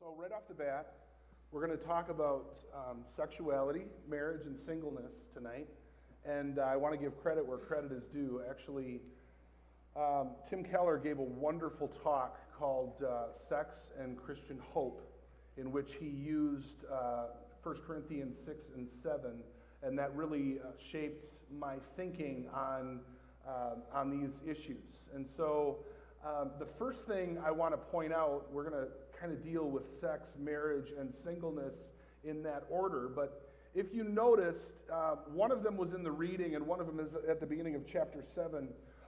So right off the bat, we're going to talk about sexuality, marriage, and singleness tonight. And I want to give credit where credit is due. Actually, Tim Keller gave a wonderful talk called Sex and Christian Hope, in which he used 1 Corinthians 6 and 7, and that really shaped my thinking on these issues. And so the first thing I want to point out, we're going to kind of deal with sex, marriage, and singleness in that order. But if you noticed, one of them was in the reading and one of them is at the beginning of chapter 7.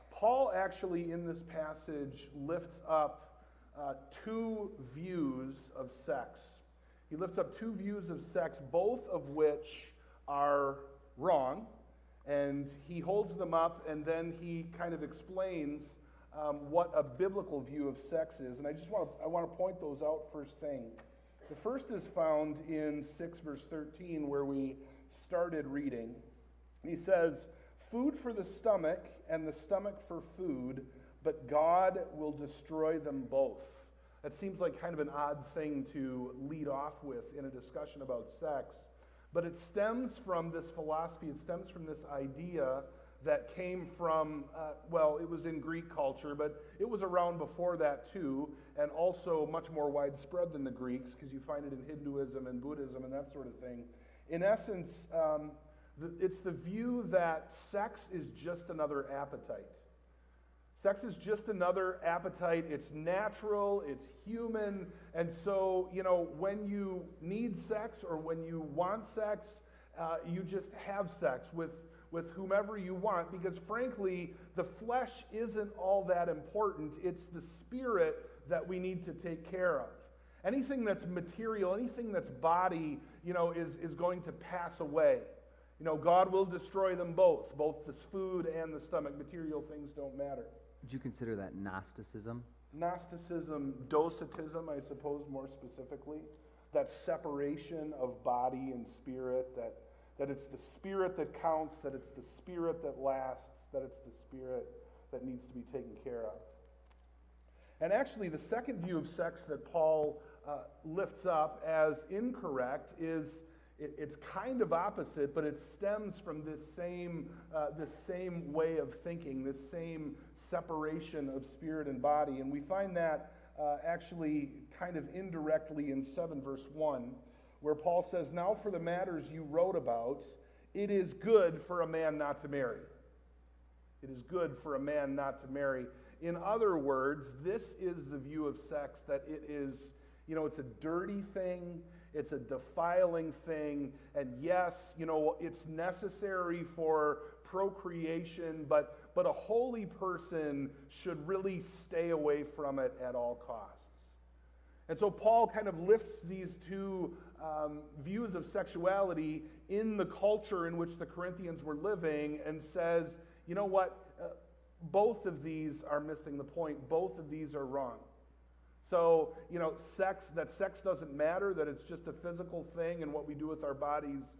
Paul actually in this passage lifts up two views of sex. He lifts up two views of sex, both of which are wrong, and he holds them up and then he kind of explains what a biblical view of sex is. And I want to point those out first thing. The first is found in 6 verse 13 where we started reading. He says, "Food for the stomach and the stomach for food, but God will destroy them both." That seems like kind of an odd thing to lead off with in a discussion about sex. But it stems from this philosophy, it stems from this idea that came from, it was in Greek culture, but it was around before that too, and also much more widespread than the Greeks, because you find it in Hinduism and Buddhism and that sort of thing. In essence, it's the view that sex is just another appetite. Sex is just another appetite. It's natural, it's human, and so, when you need sex or when you want sex, you just have sex with whomever you want, because frankly, the flesh isn't all that important. It's the spirit that we need to take care of. Anything that's material, anything that's body, is going to pass away. God will destroy them both the food and the stomach. Material things don't matter. Would you consider that Gnosticism? Gnosticism, Docetism, I suppose, more specifically. That separation of body and spirit, that it's the spirit that counts, that it's the spirit that lasts, that it's the spirit that needs to be taken care of. And actually, the second view of sex that Paul lifts up as incorrect is it's kind of opposite, but it stems from this same way of thinking, this same separation of spirit and body. And we find that actually kind of indirectly in 7 verse 1, where Paul says, "Now for the matters you wrote about, it is good for a man not to marry." It is good for a man not to marry. In other words, this is the view of sex, that it is, it's a dirty thing, it's a defiling thing, and yes, it's necessary for procreation, but a holy person should really stay away from it at all costs. And so Paul kind of lifts these two views of sexuality in the culture in which the Corinthians were living and says, you know what, both of these are missing the point. Both of these are wrong. So, sex doesn't matter, that it's just a physical thing, and what we do with our bodies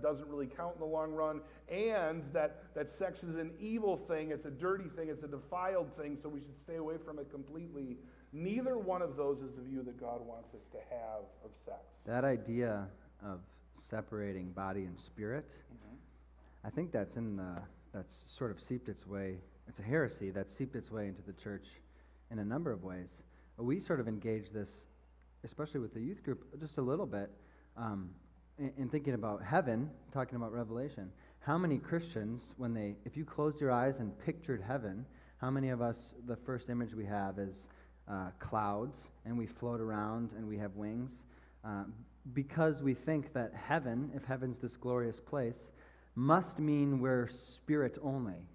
doesn't really count in the long run, and that sex is an evil thing, it's a dirty thing, it's a defiled thing, so we should stay away from it completely. Neither one of those is the view that God wants us to have of sex. That idea of separating body and spirit, I think that's sort of seeped its way. It's a heresy that's seeped its way into the church in a number of ways. We sort of engage this, especially with the youth group, just a little bit, in thinking about heaven, talking about Revelation. How many Christians, if you closed your eyes and pictured heaven, how many of us, the first image we have is clouds, and we float around and we have wings, because we think that heaven, if heaven's this glorious place, must mean we're spirit only,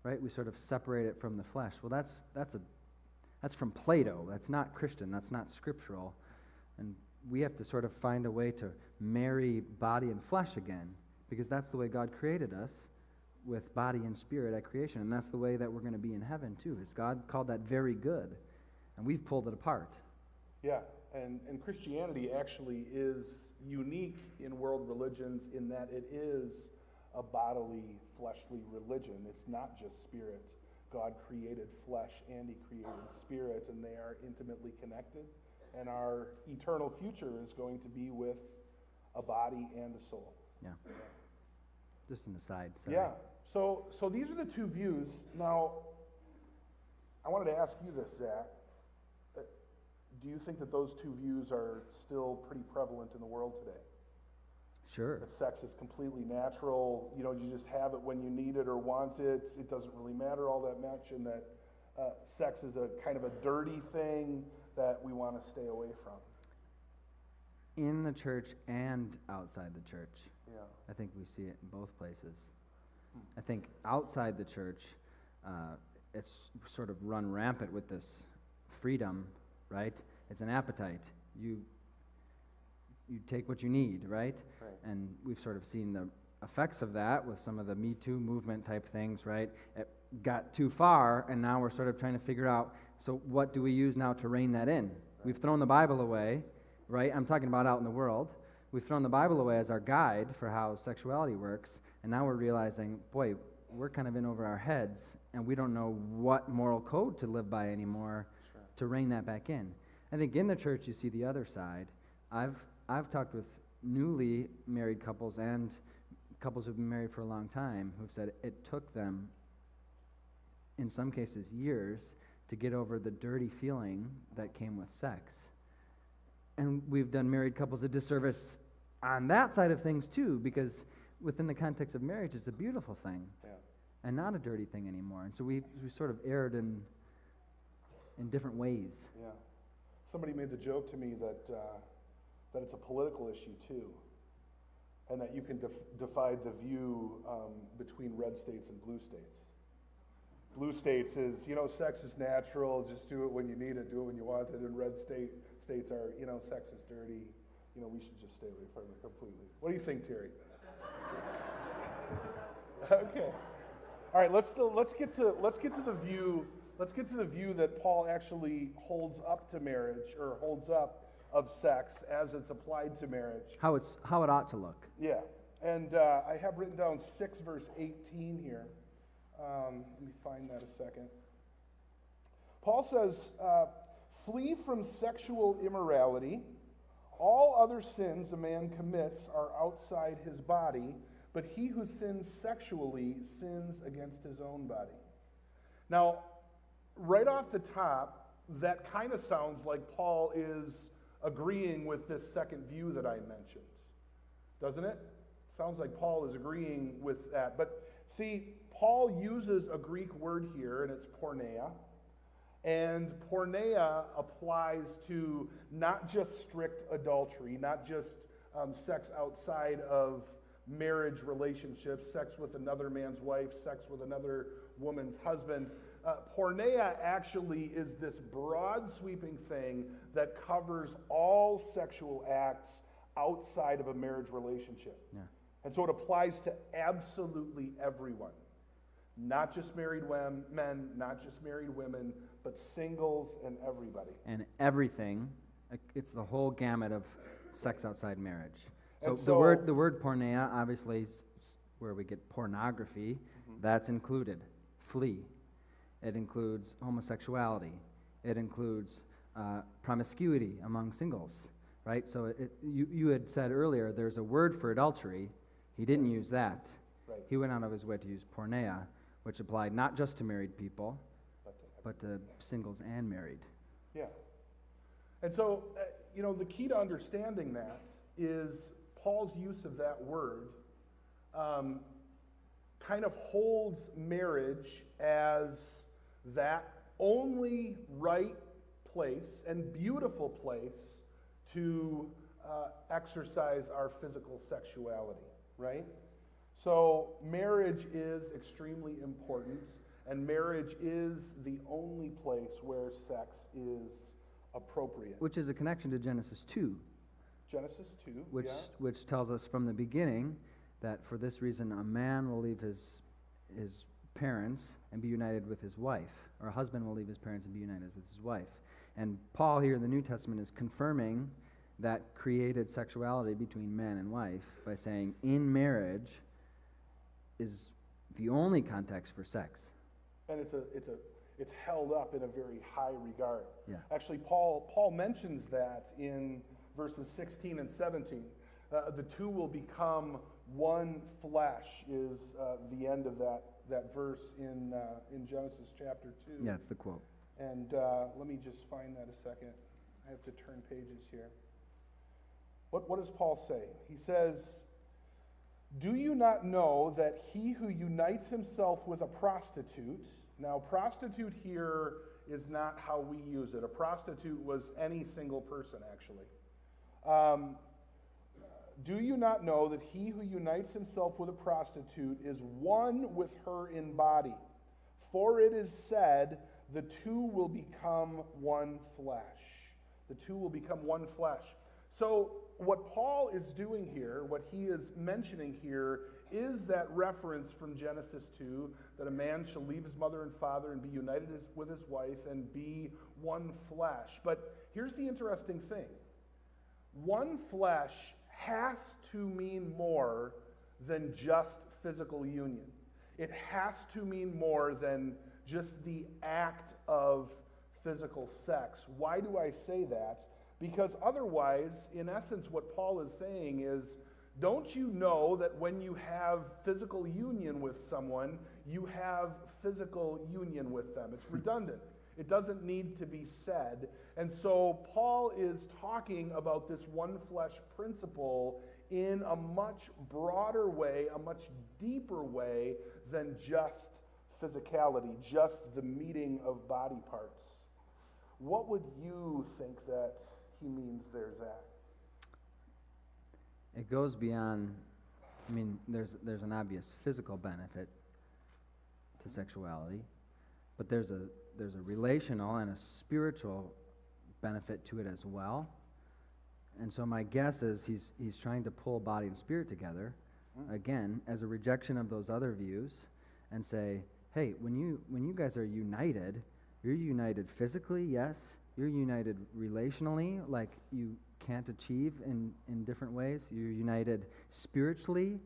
right? We sort of separate it from the flesh. Well, that's from Plato. That's not Christian. That's not scriptural. And we have to sort of find a way to marry body and flesh again, because that's the way God created us, with body and spirit at creation. And that's the way that we're going to be in heaven too. Is God called that very good, and we've pulled it apart. Yeah, and Christianity actually is unique in world religions in that it is a bodily, fleshly religion. It's not just spirit. God created flesh and he created spirit, and they are intimately connected. And our eternal future is going to be with a body and a soul. Yeah. Just an aside. Sorry. Yeah. So these are the two views. Now, I wanted to ask you this, Zach. Do you think that those two views are still pretty prevalent in the world today? Sure. That sex is completely natural, you just have it when you need it or want it, it doesn't really matter all that much, and that sex is a kind of a dirty thing that we want to stay away from. In the church and outside the church. Yeah. I think we see it in both places. I think outside the church, it's sort of run rampant with this freedom, right? It's an appetite. You take what you need, right? Right. And we've sort of seen the effects of that with some of the Me Too movement type things, right? It got too far, and now we're sort of trying to figure out, so what do we use now to rein that in? Right. We've thrown the Bible away, right? I'm talking about out in the world. We've thrown the Bible away as our guide for how sexuality works, and now we're realizing, boy, we're kind of in over our heads, and we don't know what moral code to live by anymore. Sure. To rein that back in. I think in the church you see the other side. I've talked with newly married couples and couples who've been married for a long time who've said it took them, in some cases, years to get over the dirty feeling that came with sex. And we've done married couples a disservice on that side of things too, because within the context of marriage, it's a beautiful thing. Yeah. And not a dirty thing anymore. And so we sort of erred in different ways. Yeah. Somebody made the joke to me that it's a political issue too, and that you can divide the view between red states and blue states. Blue states is, sex is natural, just do it when you need it, do it when you want it, and red states are, sex is dirty, we should just stay away from it completely. What do you think, Terry? Okay. All right, let's get to the view that Paul actually holds up to marriage, or holds up of sex as it's applied to marriage. How it ought to look. Yeah. And I have written down 6 verse 18 here. Let me find that a second. Paul says, flee from sexual immorality. All other sins a man commits are outside his body, but he who sins sexually sins against his own body. Now, right off the top, that kind of sounds like Paul is agreeing with this second view that I mentioned, doesn't it? Sounds like Paul is agreeing with that. But see, Paul uses a Greek word here, and it's porneia. And porneia applies to not just strict adultery, not just sex outside of marriage relationships, sex with another man's wife, sex with another woman's husband. Porneia actually is this broad sweeping thing that covers all sexual acts outside of a marriage relationship. Yeah. And so it applies to absolutely everyone. Not just married men, not just married women, but singles and everybody. And everything. It's the whole gamut of sex outside marriage. So the word porneia, obviously, where we get pornography, that's included. Flee. It includes homosexuality. It includes promiscuity among singles, right? So you had said earlier there's a word for adultery. He didn't use that. Right. He went out of his way to use porneia, which applied not just to married people, but to singles and married. Yeah. And so, the key to understanding that is Paul's use of that word kind of holds marriage as that only right place and beautiful place to exercise our physical sexuality, right? So marriage is extremely important, and marriage is the only place where sex is appropriate. Which is a connection to Genesis 2. Genesis 2, which tells us from the beginning that for this reason a man will leave his parents and be united with his wife, or a husband will leave his parents and be united with his wife. And Paul here in the New Testament is confirming that created sexuality between man and wife by saying in marriage is the only context for sex. And it's held up in a very high regard. Yeah. Actually, Paul mentions that in verses 16 and 17. The two will become one flesh is the end of that verse in Genesis chapter 2. Yeah, it's the quote. And let me just find that a second. I have to turn pages here. What does Paul say? He says, "Do you not know that he who unites himself with a prostitute," now prostitute here is not how we use it. A prostitute was any single person, actually. "Do you not know that he who unites himself with a prostitute is one with her in body? For it is said, the two will become one flesh." The two will become one flesh. So what Paul is doing here, what he is mentioning here, is that reference from Genesis 2, that a man shall leave his mother and father and be united with his wife and be one flesh. But here's the interesting thing. One flesh has to mean more than just physical union. It has to mean more than just the act of physical sex. Why do I say that? Because otherwise, in essence, what Paul is saying is, don't you know that when you have physical union with someone, you have physical union with them? It's redundant. It doesn't need to be said. And so Paul is talking about this one flesh principle in a much broader way, a much deeper way than just physicality, just the meeting of body parts. What would you think that he means there, Zach? It goes beyond, I mean, there's an obvious physical benefit to sexuality, but there's a relational and a spiritual benefit to it as well. And so my guess is he's trying to pull body and spirit together, again, as a rejection of those other views, and say, hey, when you guys are united, you're united physically, yes. You're united relationally, like you can't achieve in different ways. You're united spiritually.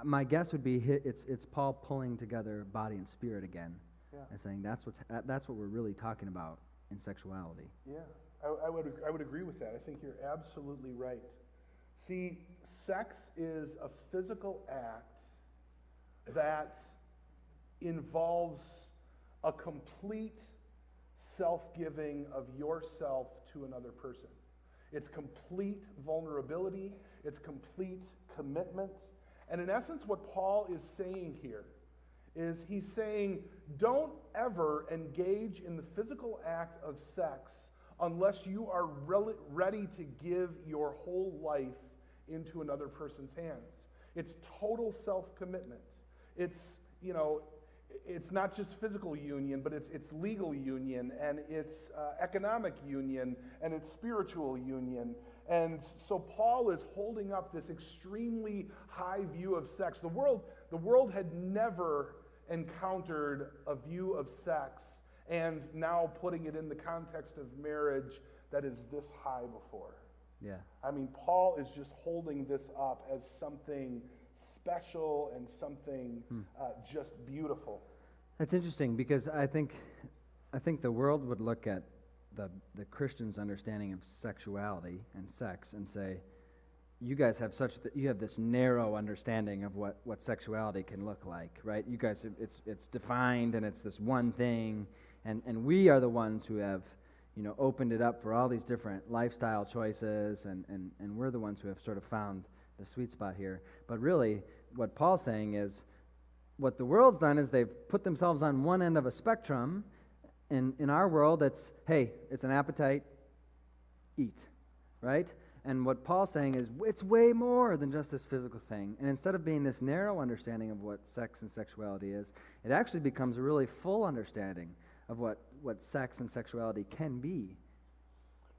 My guess would be it's Paul pulling together body and spirit again, and saying that's what we're really talking about in sexuality. Yeah, I would agree with that. I think you're absolutely right. See, sex is a physical act that involves a complete self-giving of yourself to another person. It's complete vulnerability. It's complete commitment. And in essence, what Paul is saying here is he's saying, don't ever engage in the physical act of sex unless you are ready to give your whole life into another person's hands. It's total self-commitment. It's, it's not just physical union, but it's legal union, and it's economic union, and it's spiritual union. And so Paul is holding up this extremely high view of sex. The world had never encountered a view of sex, and now putting it in the context of marriage that is this high before. Yeah. I mean, Paul is just holding this up as something special and something just beautiful. That's interesting, because I think the world would look at the Christian's understanding of sexuality and sex and say, you guys have you have this narrow understanding of what sexuality can look like, right? You guys, it's defined, and it's this one thing, and we are the ones who have opened it up for all these different lifestyle choices, and we're the ones who have sort of found the sweet spot here. But really, what Paul's saying is, what the world's done is they've put themselves on one end of a spectrum. In our world, it's an appetite, eat, right? And what Paul's saying is it's way more than just this physical thing. And instead of being this narrow understanding of what sex and sexuality is, it actually becomes a really full understanding of what sex and sexuality can be.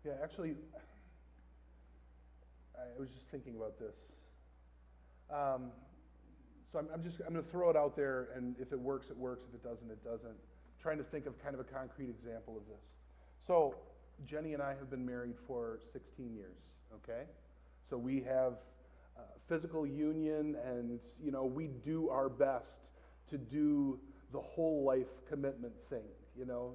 Yeah, actually, I was just thinking about this. So I'm going to throw it out there, and if it works, it works. If it doesn't, it doesn't. I'm trying to think of kind of a concrete example of this. So Jenny and I have been married for 16 years, okay? So we have physical union, and we do our best to do the whole life commitment thing, you know.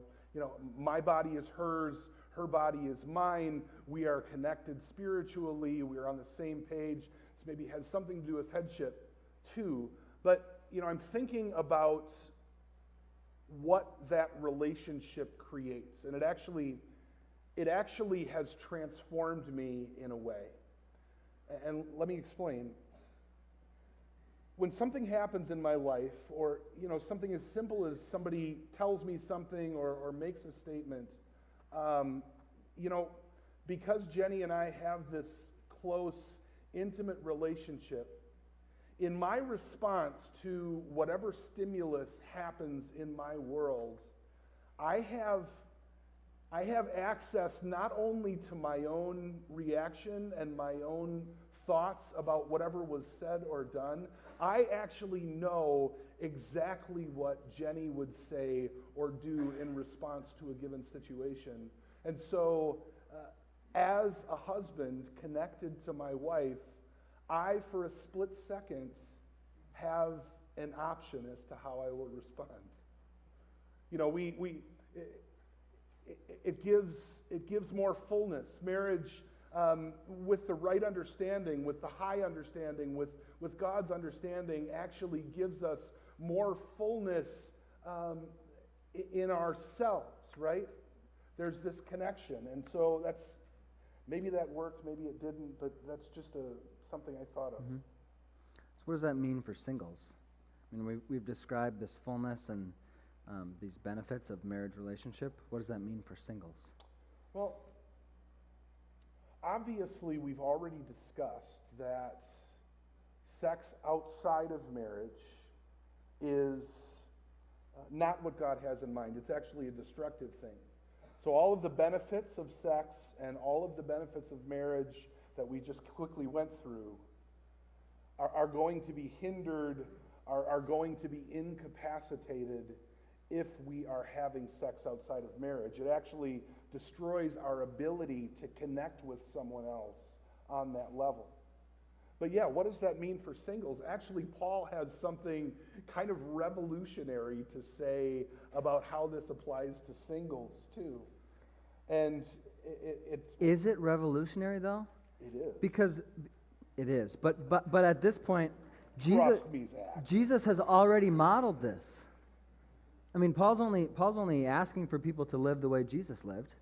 My body is hers, her body is mine. We are connected spiritually. We are on the same page. This maybe has something to do with headship too. But, I'm thinking about what that relationship creates. And it actually has transformed me in a way. And let me explain. When something happens in my life, or something as simple as somebody tells me something or makes a statement, because Jenny and I have this close, intimate relationship, in my response to whatever stimulus happens in my world, I have access not only to my own reaction and my own thoughts about whatever was said or done. I actually know exactly what Jenny would say or do in response to a given situation. And so, as a husband connected to my wife, I, for a split second, have an option as to how I will respond. It gives more fullness. Marriage, with the right understanding, with the high understanding, with God's understanding, actually gives us more fullness in ourselves, right? There's this connection. And so maybe that worked, maybe it didn't, but that's just something I thought of. Mm-hmm. So what does that mean for singles? I mean, we've described this fullness and these benefits of marriage relationship. What does that mean for singles? Well, obviously we've already discussed that sex outside of marriage is not what God has in mind. It's actually a destructive thing. So all of the benefits of sex and all of the benefits of marriage that we just quickly went through are going to be hindered, are going to be incapacitated if we are having sex outside of marriage. It actually destroys our ability to connect with someone else on that level. But yeah, what does that mean for singles? Actually, Paul has something kind of revolutionary to say about how this applies to singles too. And Is it revolutionary though? It is. Because it is. But at this point, Trust me, Zach. Jesus has already modeled this. I mean, Paul's only asking for people to live the way Jesus lived.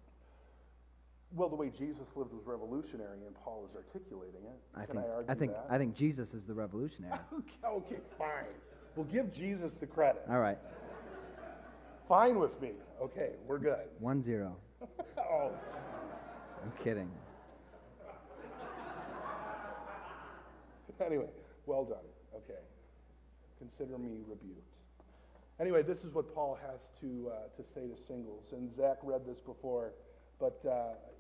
Well, the way Jesus lived was revolutionary, and Paul is articulating it. I think Jesus is the revolutionary. Okay, fine. We'll give Jesus the credit. All right. Fine with me. Okay, we're good. 1-0. Oh, I'm kidding. Anyway, well done. Okay. Consider me rebuked. Anyway, this is what Paul has to say to singles. And Zach read this before, but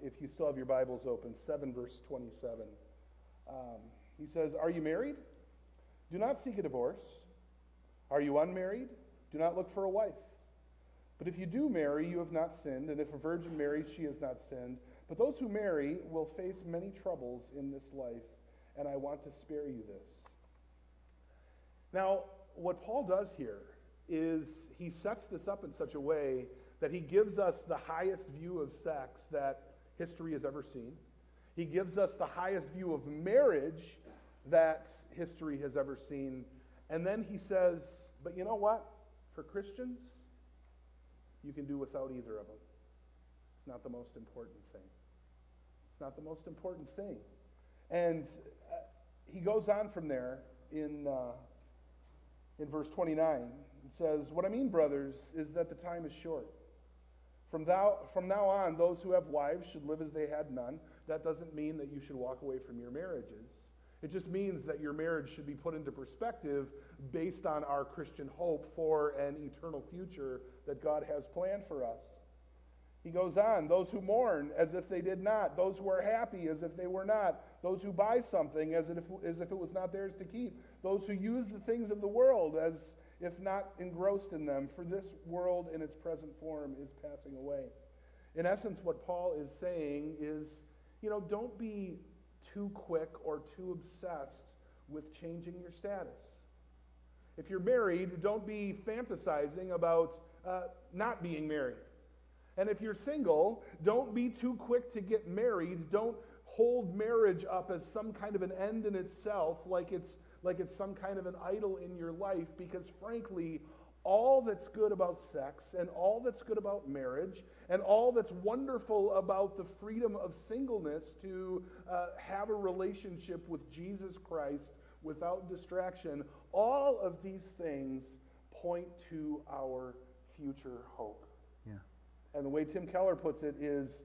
if you still have your Bibles open, 7 verse 27. He says, "Are you married? Do not seek a divorce. Are you unmarried? Do not look for a wife. But if you do marry, you have not sinned, and if a virgin marries, she has not sinned. But those who marry will face many troubles in this life, and I want to spare you this." Now, what Paul does here is he sets this up in such a way that he gives us the highest view of sex that history has ever seen. He gives us the highest view of marriage that history has ever seen. And then he says, but you know what? For Christians, you can do without either of them. It's not the most important thing. It's not the most important thing. And he goes on from there in verse 29. It says, "What I mean, brothers, is that the time is short. From now on, those who have wives should live as they had none." That doesn't mean that you should walk away from your marriages. It just means that your marriage should be put into perspective based on our Christian hope for an eternal future that God has planned for us. He goes on, "Those who mourn as if they did not, those who are happy as if they were not, those who buy something as if it was not theirs to keep, those who use the things of the world as if not engrossed in them, for this world in its present form is passing away." In essence, what Paul is saying is, don't be too quick or too obsessed with changing your status. If you're married, don't be fantasizing about not being married. And if you're single, don't be too quick to get married. Don't hold marriage up as some kind of an end in itself, like it's some kind of an idol in your life, because frankly, all that's good about sex and all that's good about marriage and all that's wonderful about the freedom of singleness to have a relationship with Jesus Christ without distraction, all of these things point to our future hope. Yeah. And the way Tim Keller puts it is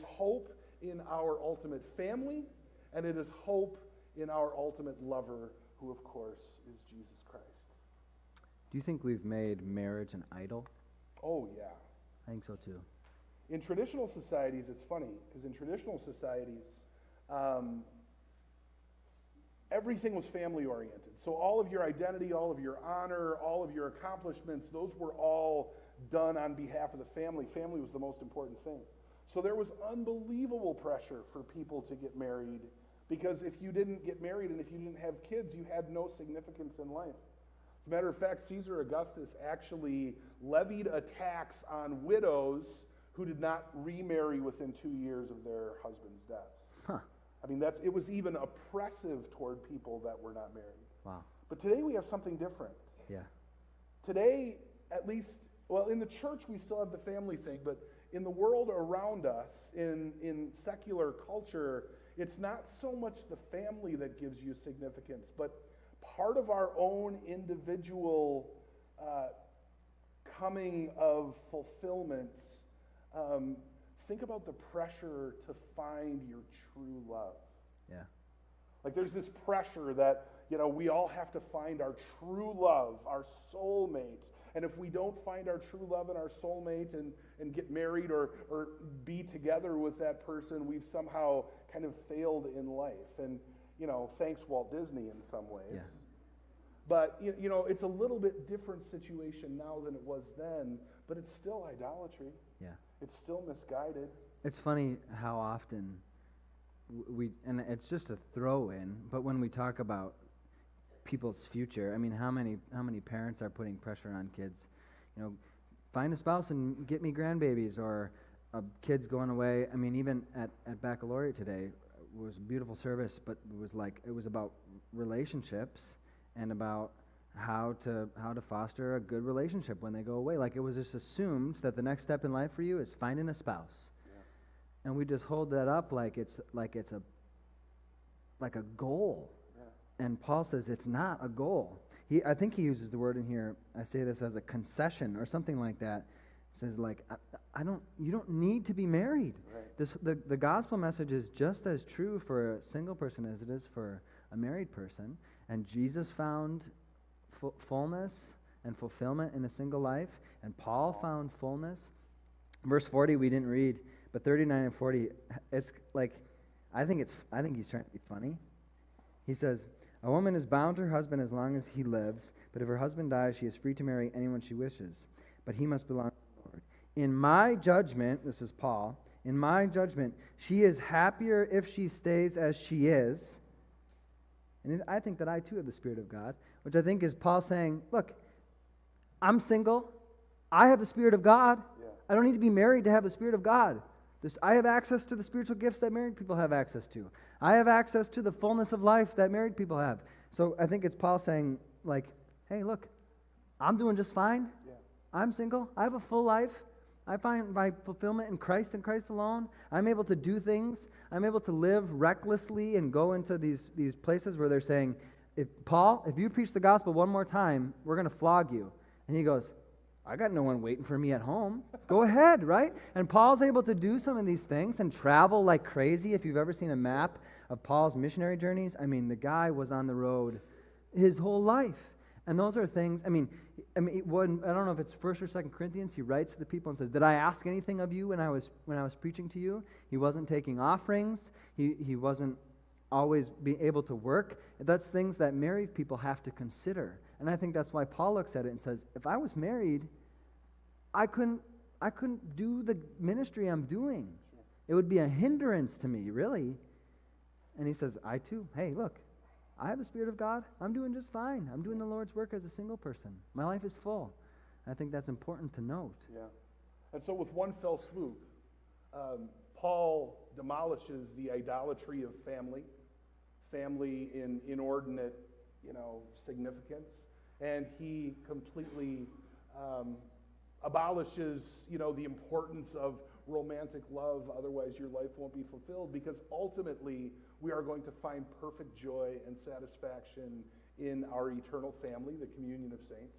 hope in our ultimate family, and it is hope in our ultimate lover, who of course is Jesus Christ. Do you think we've made marriage an idol? Oh, yeah. I think so too. In traditional societies, it's funny, because in traditional societies, everything was family-oriented. So all of your identity, all of your honor, all of your accomplishments, those were all done on behalf of the family. Family was the most important thing. So there was unbelievable pressure for people to get married, because if you didn't get married and if you didn't have kids, you had no significance in life. As a matter of fact, Caesar Augustus actually levied a tax on widows who did not remarry within 2 years of their husband's deaths. Huh. I mean, it was even oppressive toward people that were not married. Wow. But today we have something different. Yeah. Today, at least, well, in the church we still have the family thing, but in the world around us, in secular culture, it's not so much the family that gives you significance, but part of our own individual coming of fulfillment. Think about the pressure to find your true love. Yeah. Like there's this pressure that, we all have to find our true love, our soulmate. And if we don't find our true love and our soulmate and get married or be together with that person, we've somehow kind of failed in life. And, thanks Walt Disney in some ways. Yeah. But, it's a little bit different situation now than it was then, but it's still idolatry. Yeah. It's still misguided. It's funny how often and it's just a throw-in, but when we talk about people's future, I mean, how many parents are putting pressure on kids? Find a spouse and get me grandbabies, or kids going away. I mean, even at baccalaureate today was a beautiful service, but it was about relationships and about how to foster a good relationship when they go away. Like, it was just assumed that the next step in life for you is finding a spouse. Yeah. And we just hold that up like it's a goal. Yeah. And Paul says it's not a goal. I think he uses the word in here, I say this as a concession or something like that. He says, you don't need to be married. Right. The gospel message is just as true for a single person as it is for a married person. And Jesus found fullness and fulfillment in a single life, and Paul found fullness. Verse 40 we didn't read, but 39 and 40, it's like, I think he's trying to be funny. He says, a woman is bound to her husband as long as he lives, but if her husband dies, she is free to marry anyone she wishes, but he must belong to the Lord. In my judgment, this is Paul, in my judgment, she is happier if she stays as she is. And I think that I too have the Spirit of God, which I think is Paul saying, look, I'm single. I have the Spirit of God. Yeah. I don't need to be married to have the Spirit of God. I have access to the spiritual gifts that married people have access to. I have access to the fullness of life that married people have. So I think it's Paul saying, hey, look, I'm doing just fine. Yeah. I'm single. I have a full life. I find my fulfillment in Christ and Christ alone. I'm able to do things. I'm able to live recklessly and go into these places where they're saying, if you preach the gospel one more time, we're going to flog you. And he goes, I got no one waiting for me at home. Go ahead, right? And Paul's able to do some of these things and travel like crazy. If you've ever seen a map of Paul's missionary journeys, I mean, the guy was on the road his whole life. And those are things, I don't know if it's 1st or 2nd Corinthians, he writes to the people and says, did I ask anything of you when I was preaching to you? He wasn't taking offerings. He wasn't always being able to work. That's things that married people have to consider. And I think that's why Paul looks at it and says, if I was married, I couldn't do the ministry I'm doing. It would be a hindrance to me, really. And he says, I too, hey, look, I have the Spirit of God. I'm doing just fine. I'm doing the Lord's work as a single person. My life is full. I think that's important to note. Yeah. And so with one fell swoop, Paul demolishes the idolatry of family in inordinate, significance, and he completely abolishes, the importance of romantic love. Otherwise, your life won't be fulfilled, because ultimately we are going to find perfect joy and satisfaction in our eternal family, the communion of saints,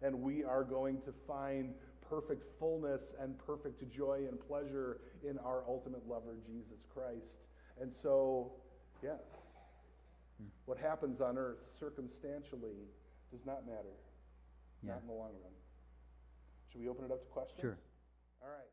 and we are going to find perfect fullness and perfect joy and pleasure in our ultimate lover, Jesus Christ. And so, yes, what happens on earth circumstantially does not matter, not in the long run. Should we open it up to questions? Sure. All right.